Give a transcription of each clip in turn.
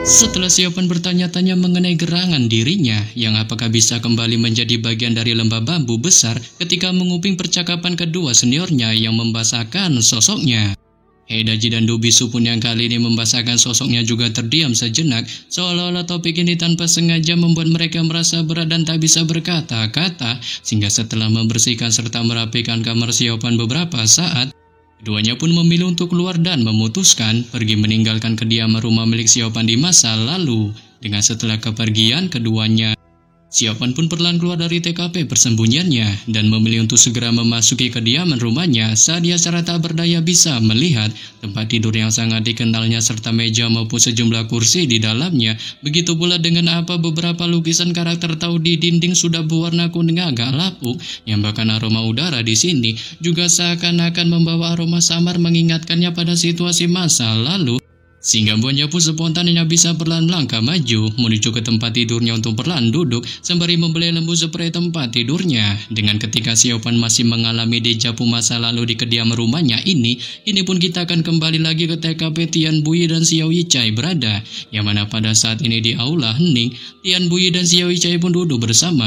Setelah Xiaopan bertanya-tanya mengenai gerangan dirinya yang apakah bisa kembali menjadi bagian dari lembah bambu besar ketika menguping percakapan kedua seniornya yang membasahkan sosoknya. Heidaji dan Dobisu pun yang kali ini membasahkan sosoknya juga terdiam sejenak, seolah-olah topik ini tanpa sengaja membuat mereka merasa berat dan tak bisa berkata-kata, sehingga setelah membersihkan serta merapikan kamar Xiaopan beberapa saat, keduanya pun memilih untuk keluar dan memutuskan pergi meninggalkan kediaman rumah milik Xiaopan di masa lalu. Dengan setelah kepergian keduanya, Xiaopan pun perlahan keluar dari TKP persembunyiannya dan memilih untuk segera memasuki kediaman rumahnya saat dia secara tak berdaya bisa melihat tempat tidur yang sangat dikenalnya serta meja maupun sejumlah kursi di dalamnya. Begitu pula dengan beberapa lukisan karakter tahu di dinding sudah berwarna kuning agak lapuk, yang bahkan aroma udara di sini juga seakan-akan membawa aroma samar mengingatkannya pada situasi masa lalu. Sehingga buahnya pun spontannya bisa perlahan melangkah maju menuju ke tempat tidurnya untuk perlahan duduk sembari membeli lembu spray tempat tidurnya. Dengan ketika Xiaopan masih mengalami dejavu masa lalu di kediaman rumahnya ini pun kita akan kembali lagi ke TKP Tian Buyi dan Xiao Yichai berada, yang mana pada saat ini di aula hening, Tian Buyi dan Xiao Yichai pun duduk bersama.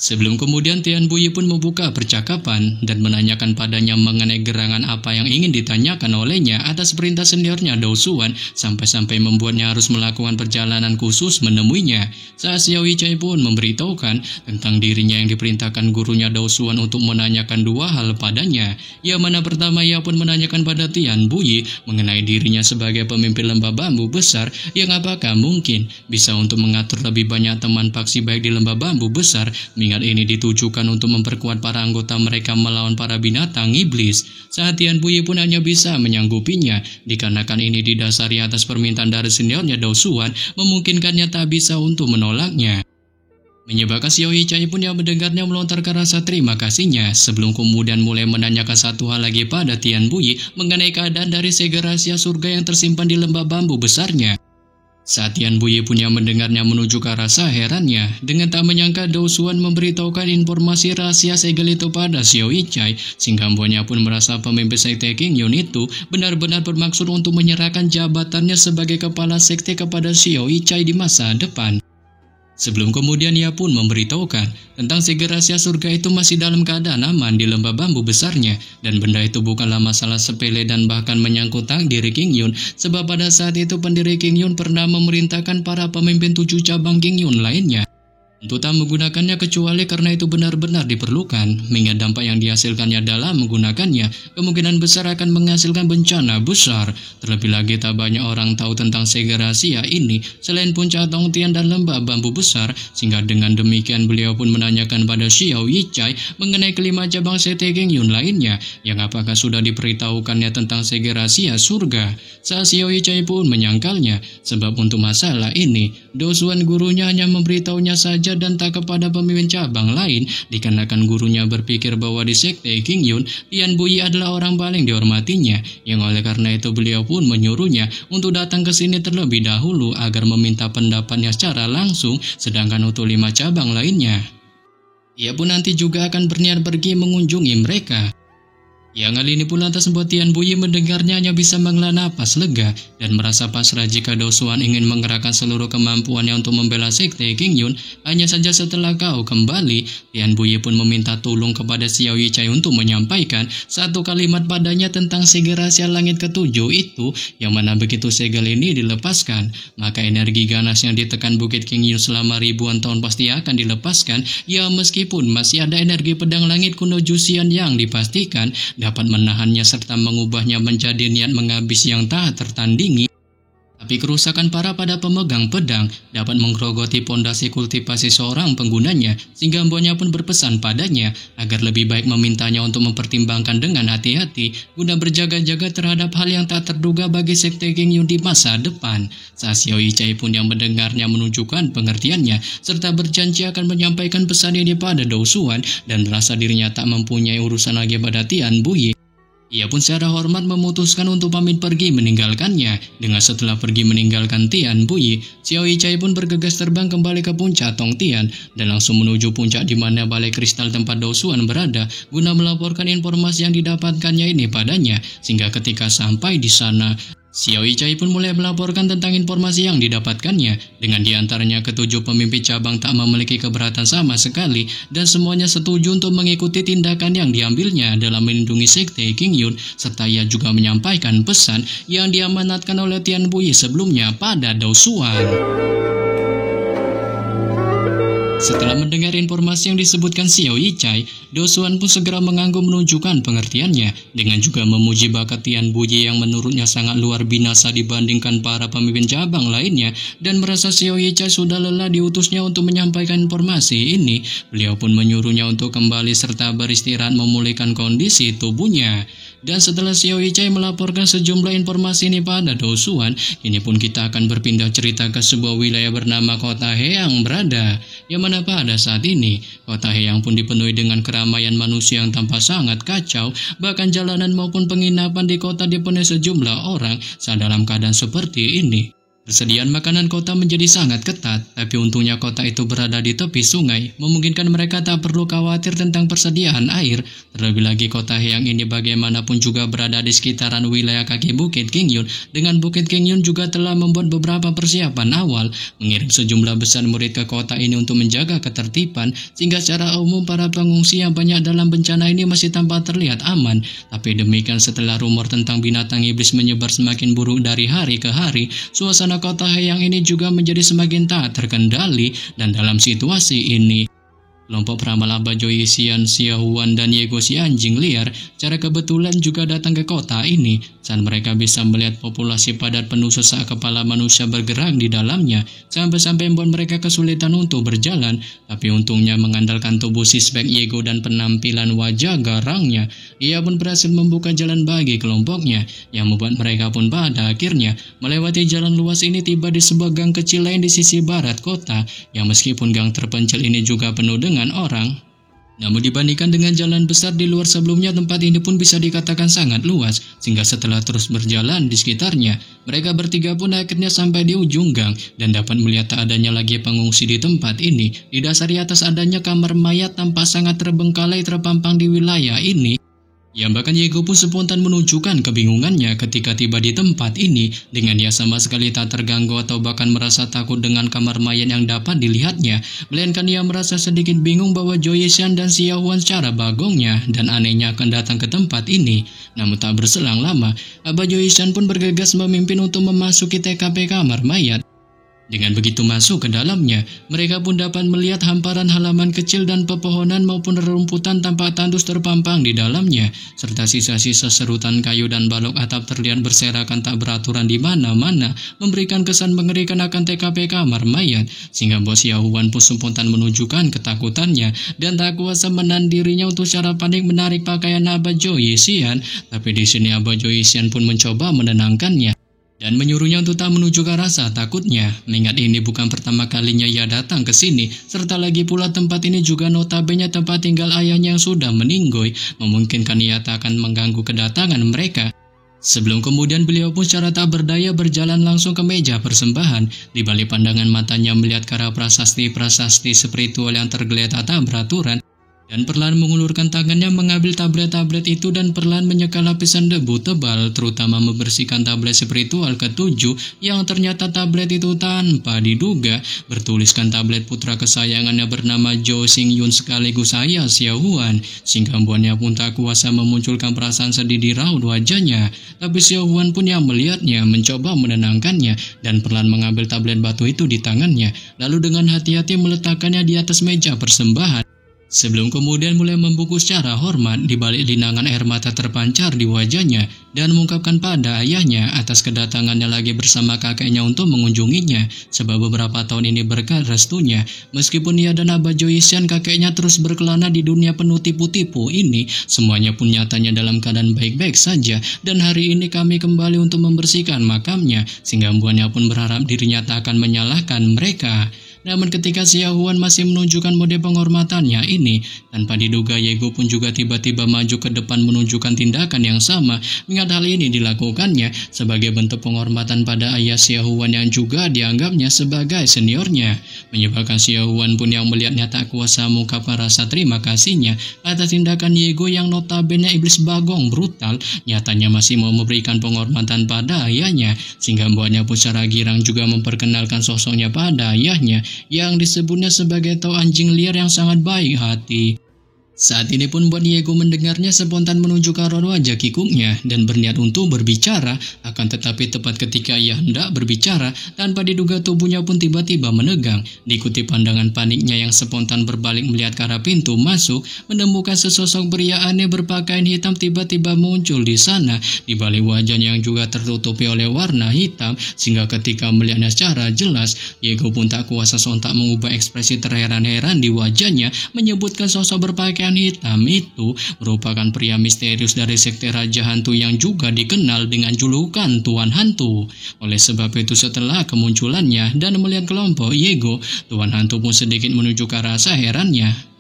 Sebelum kemudian Tian Buyi pun membuka percakapan dan menanyakan padanya mengenai gerangan apa yang ingin ditanyakan olehnya atas perintah seniornya Dou Xuan, sampai-sampai membuatnya harus melakukan perjalanan khusus menemuinya. Saat Xiao Yichai pun memberitahukan tentang dirinya yang diperintahkan gurunya Dou Xuan untuk menanyakan dua hal padanya, yang mana pertama ia pun menanyakan pada Tian Buyi mengenai dirinya sebagai pemimpin lembah bambu besar yang apakah mungkin bisa untuk mengatur lebih banyak teman faksi baik di lembah bambu besar. Ingat ini ditujukan untuk memperkuat para anggota mereka melawan para binatang iblis. Saat Tian Buyi pun hanya bisa menyanggupinya, dikarenakan ini didasari atas permintaan dari seniornya Dou Xuan, memungkinkannya tak bisa untuk menolaknya. Menyebabkan Xiao Yichai pun yang mendengarnya melontarkan rasa terima kasihnya, sebelum kemudian mulai menanyakan satu hal lagi pada Tian Buyi mengenai keadaan dari segel rahasia surga yang tersimpan di lembah bambu besarnya. Saat Tian Buyi punya mendengarnya menunjukkan rasa herannya, dengan tak menyangka Dou Xuan memberitahukan informasi rahasia segel itu pada Xiao Yichai, sehingga buahnya pun merasa pemimpin sekte King Yun itu benar-benar bermaksud untuk menyerahkan jabatannya sebagai kepala sekte kepada Xiao Yichai di masa depan. Sebelum kemudian ia pun memberitahukan tentang segel rahasia surga itu masih dalam keadaan aman di lembah bambu besarnya, dan benda itu bukanlah masalah sepele dan bahkan menyangkut diri King Yun, sebab pada saat itu pendiri King Yun pernah memerintahkan para pemimpin 7 cabang King Yun lainnya untuk tak menggunakannya kecuali karena itu benar-benar diperlukan, mengingat dampak yang dihasilkannya dalam menggunakannya kemungkinan besar akan menghasilkan bencana besar. Terlebih lagi tak banyak orang tahu tentang segel rahasia ini selain Puncak Tongtian dan lembah bambu besar, sehingga dengan demikian beliau pun menanyakan pada Xiao Yichai mengenai kelima cabang sekte King Yun lainnya yang apakah sudah diberitahukannya tentang segel rahasia surga. Saat Xiao Yichai pun menyangkalnya, sebab untuk masalah ini Dou Xuan gurunya hanya memberitahunya saja dan tak kepada pemimpin cabang lain, dikarenakan gurunya berpikir bahwa di sekte King Yun, Tian Buyi adalah orang paling dihormatinya, yang oleh karena itu beliau pun menyuruhnya untuk datang ke sini terlebih dahulu agar meminta pendapatnya secara langsung, sedangkan untuk 5 cabang lainnya, ia pun nanti juga akan berniat pergi mengunjungi mereka. Yang hal ini pun lantas membuat Tian Buyi mendengarnya hanya bisa menghela napas lega dan merasa pasrah jika Dou Xuan ingin mengerahkan seluruh kemampuannya untuk membela sekte King Yun. Hanya saja setelah kau kembali, Tian Buyi pun meminta tolong kepada Xiao Yichai untuk menyampaikan satu kalimat padanya tentang segel rahasia langit ketujuh itu, yang mana begitu segel ini dilepaskan, maka energi ganas yang ditekan Bukit King Yun selama ribuan tahun pasti akan dilepaskan. Ya, meskipun masih ada energi pedang langit kuno Jusian yang dipastikan dapat menahannya serta mengubahnya menjadi niat menghabis yang tak tertandingi. Tapi kerusakan parah pada pemegang pedang dapat menggerogoti pondasi kultivasi seorang penggunanya, sehingga mboknya pun berpesan padanya agar lebih baik memintanya untuk mempertimbangkan dengan hati-hati guna berjaga-jaga terhadap hal yang tak terduga bagi sekte King Yun di masa depan. Saat Xiao Yichai pun yang mendengarnya menunjukkan pengertiannya serta berjanji akan menyampaikan pesan ini pada Dou Xuan dan merasa dirinya tak mempunyai urusan lagi pada Tian Buyi, ia pun secara hormat memutuskan untuk pamit pergi meninggalkannya. Dengan setelah pergi meninggalkan Tian Buyi, Xiao Yichai pun bergegas terbang kembali ke Puncak Tongtian dan langsung menuju puncak di mana balai kristal tempat Dou Xuan berada guna melaporkan informasi yang didapatkannya ini padanya. Sehingga ketika sampai di sana, Xiao Yichai pun mulai melaporkan tentang informasi yang didapatkannya, dengan diantaranya ketujuh pemimpin cabang tak memiliki keberatan sama sekali dan semuanya setuju untuk mengikuti tindakan yang diambilnya dalam melindungi sekte King Yun, serta ia juga menyampaikan pesan yang diamanatkan oleh Tian Buyi sebelumnya pada Dao Xuan. Setelah mendengar informasi yang disebutkan Xiao Yichai, Dao Xuan pun segera mengangguk menunjukkan pengertiannya, dengan juga memuji bakat Tian Buyi yang menurutnya sangat luar binasa dibandingkan para pemimpin cabang lainnya, dan merasa Xiao Yichai sudah lelah diutusnya untuk menyampaikan informasi ini. Beliau pun menyuruhnya untuk kembali serta beristirahat memulihkan kondisi tubuhnya. Dan setelah Xiao Yichai melaporkan sejumlah informasi ini pada Dao Xuan, ini pun kita akan berpindah cerita ke sebuah wilayah bernama Kota Heang berada, yang mana pada saat ini Kota Heang pun dipenuhi dengan keramaian manusia yang tampak sangat kacau. Bahkan jalanan maupun penginapan di kota dipenuhi sejumlah orang saat dalam keadaan seperti ini. Persediaan makanan kota menjadi sangat ketat, tapi untungnya kota itu berada di tepi sungai, memungkinkan mereka tak perlu khawatir tentang persediaan air. Terlebih lagi kota Heang ini bagaimanapun juga berada di sekitaran wilayah kaki Bukit King Yun. Dengan Bukit King Yun juga telah membuat beberapa persiapan awal, mengirim sejumlah besar murid ke kota ini untuk menjaga ketertiban, sehingga secara umum para pengungsi yang banyak dalam bencana ini masih tampak terlihat aman. Tapi demikian setelah rumor tentang binatang iblis menyebar semakin buruk dari hari ke hari, suasana kota Heang ini juga menjadi semakin tak terkendali. Dan dalam situasi ini, kelompok peramal Aba Joyi Xian, Xia Huan, dan Yego si anjing liar secara kebetulan juga datang ke kota ini. Saat mereka bisa melihat populasi padat penuh sesak kepala manusia bergerak di dalamnya, sampai-sampai membuat mereka kesulitan untuk berjalan. Tapi untungnya mengandalkan tubuh sispek Yego dan penampilan wajah garangnya, ia pun berhasil membuka jalan bagi kelompoknya, yang membuat mereka pun pada akhirnya melewati jalan luas ini tiba di sebuah gang kecil lain di sisi barat kota, yang meskipun gang terpencil ini juga penuh dengan orang, namun dibandingkan dengan jalan besar di luar sebelumnya, tempat ini pun bisa dikatakan sangat luas. Sehingga setelah terus berjalan di sekitarnya, mereka bertiga pun akhirnya sampai di ujung gang dan dapat melihat tak adanya lagi pengungsi di tempat ini. Didasari atas adanya kamar mayat tampak sangat terbengkalai terpampang di wilayah ini, yang bahkan Yego pun spontan menunjukkan kebingungannya ketika tiba di tempat ini, dengan ia sama sekali tak terganggu atau bahkan merasa takut dengan kamar mayat yang dapat dilihatnya, melainkan ia merasa sedikit bingung bahwa Joyi Xian dan Xia Huan secara bagongnya dan anehnya akan datang ke tempat ini. Namun tak berselang lama, Aba Joyi Xian pun bergegas memimpin untuk memasuki TKP kamar mayat. Dengan begitu masuk ke dalamnya, mereka pun dapat melihat hamparan halaman kecil dan pepohonan maupun rerumputan tampak tandus terpampang di dalamnya, serta sisa-sisa serutan kayu dan balok atap terlihat berserakan tak beraturan di mana-mana, memberikan kesan mengerikan akan TKP kamar mayat, sehingga bos Yahuan pun spontan menunjukkan ketakutannya dan tak kuasa menahan dirinya untuk secara panik menarik pakaian Aba Joyi Xian. Tapi di sini Aba Joyi Xian pun mencoba menenangkannya dan menyuruhnya untuk tak menunjukkan rasa takutnya, mengingat ini bukan pertama kalinya ia datang ke sini, serta lagi pula tempat ini juga notabene tempat tinggal ayahnya yang sudah meninggoy, memungkinkan ia tak akan mengganggu kedatangan mereka. Sebelum kemudian beliau pun secara tak berdaya berjalan langsung ke meja persembahan. Di balik pandangan matanya melihat ke arah prasasti-prasasti spiritual yang tergeletak tak beraturan, dan perlahan mengulurkan tangannya mengambil tablet-tablet itu dan perlahan menyeka lapisan debu tebal, terutama membersihkan tablet spiritual ke-7 yang ternyata tablet itu tanpa diduga bertuliskan tablet putra kesayangannya bernama Jo Xing Yun sekaligus ayah Xia Huan, sehingga membuatnya pun tak kuasa memunculkan perasaan sedih di raut wajahnya. Tapi Xia Huan pun yang melihatnya mencoba menenangkannya dan perlahan mengambil tablet batu itu di tangannya, lalu dengan hati-hati meletakkannya di atas meja persembahan. Sebelum kemudian mulai membungkuk secara hormat, di balik linangan air mata terpancar di wajahnya dan mengungkapkan pada ayahnya atas kedatangannya lagi bersama kakeknya untuk mengunjunginya, sebab beberapa tahun ini berkat restunya, meskipun ia dan Aba Joyi Xian kakeknya terus berkelana di dunia penuh tipu-tipu ini, semuanya pun nyatanya dalam keadaan baik-baik saja, dan hari ini kami kembali untuk membersihkan makamnya, sehingga membuatnya pun berharap dirinya tak akan menyalahkan mereka. Namun ketika Xiao Huan masih menunjukkan mode penghormatannya ini, tanpa diduga Yego pun juga tiba-tiba maju ke depan menunjukkan tindakan yang sama, mengingat hal ini dilakukannya sebagai bentuk penghormatan pada ayah Xiao Huan yang juga dianggapnya sebagai seniornya. Menyebabkan Xiao Huan pun yang melihatnya tak kuasa mengungkapkan rasa terima kasihnya atas tindakan Yego yang notabene iblis bagong brutal, nyatanya masih mau memberikan penghormatan pada ayahnya, sehingga membuatnya pun secara girang juga memperkenalkan sosoknya pada ayahnya yang disebutnya sebagai Tao anjing liar yang sangat baik hati. Saat ini pun buat Yego mendengarnya spontan menunjukkan raut wajah kikuknya dan berniat untuk berbicara, akan tetapi tepat ketika ia hendak berbicara, tanpa diduga tubuhnya pun tiba-tiba menegang. Diikuti pandangan paniknya yang spontan berbalik melihat ke arah pintu masuk, menemukan sesosok pria aneh berpakaian hitam tiba-tiba muncul di sana, di balik wajahnya yang juga tertutupi oleh warna hitam, sehingga ketika melihatnya secara jelas, Yego pun tak kuasa sontak mengubah ekspresi terheran-heran di wajahnya, menyebutkan sosok berpakaian hitam itu merupakan pria misterius dari sekte Raja Hantu yang juga dikenal dengan julukan Tuan Hantu. Oleh sebab itu setelah kemunculannya dan melihat kelompok Yego, Tuan Hantu pun sedikit menunjukkan rasa herannya.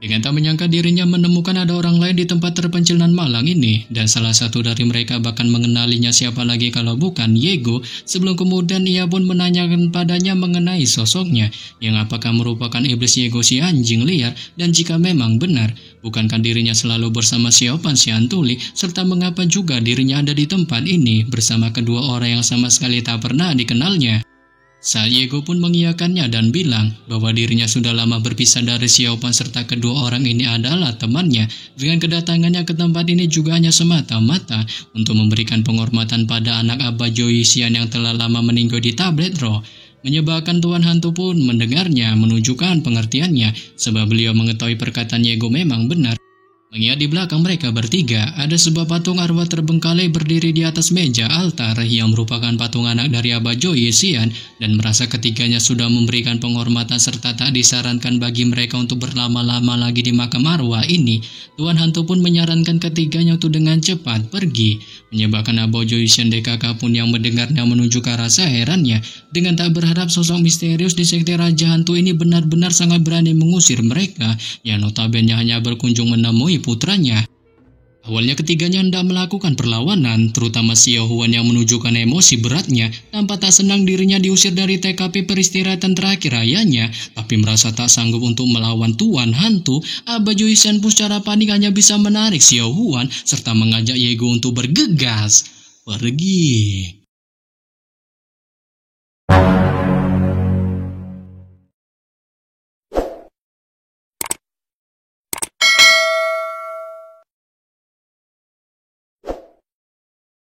Dengan tak menyangka dirinya menemukan ada orang lain di tempat terpencil nan malang ini, dan salah satu dari mereka bahkan mengenalinya siapa lagi kalau bukan Yego, sebelum kemudian ia pun menanyakan padanya mengenai sosoknya, yang apakah merupakan iblis Yego si anjing liar, dan jika memang benar, bukankah dirinya selalu bersama Xiaopan si Antuli, serta mengapa juga dirinya ada di tempat ini bersama kedua orang yang sama sekali tak pernah dikenalnya. Saat Yego pun mengiyakannya dan bilang bahwa dirinya sudah lama berpisah dari Xiaopan serta kedua orang ini adalah temannya. Dengan kedatangannya ke tempat ini juga hanya semata-mata untuk memberikan penghormatan pada anak Abah Joyisian yang telah lama meninggal di tablet roh. Menyebabkan Tuan Hantu pun mendengarnya menunjukkan pengertiannya, sebab beliau mengetahui perkataan Yego memang benar. Mengingat di belakang mereka bertiga, ada sebuah patung arwah terbengkalai berdiri di atas meja altar yang merupakan patung anak dari Abah Joyisian, dan merasa ketiganya sudah memberikan penghormatan serta tak disarankan bagi mereka untuk berlama-lama lagi di makam arwah ini, Tuan Hantu pun menyarankan ketiganya untuk dengan cepat pergi. Menyebabkan Abah Joyisian DKK pun yang mendengarnya menunjukkan rasa herannya, dengan tak berharap sosok misterius di sekte Raja Hantu ini benar-benar sangat berani mengusir mereka, yang notabene hanya berkunjung menemui putranya. Awalnya ketiganya hendak melakukan perlawanan, terutama Xiao Huan yang menunjukkan emosi beratnya, tampak tak senang dirinya diusir dari TKP peristirahatan terakhir ayahnya, tapi merasa tak sanggup untuk melawan Tuan Hantu, Abah Joyisian pun secara panik hanya bisa menarik Xiao Huan serta mengajak Yego untuk bergegas pergi.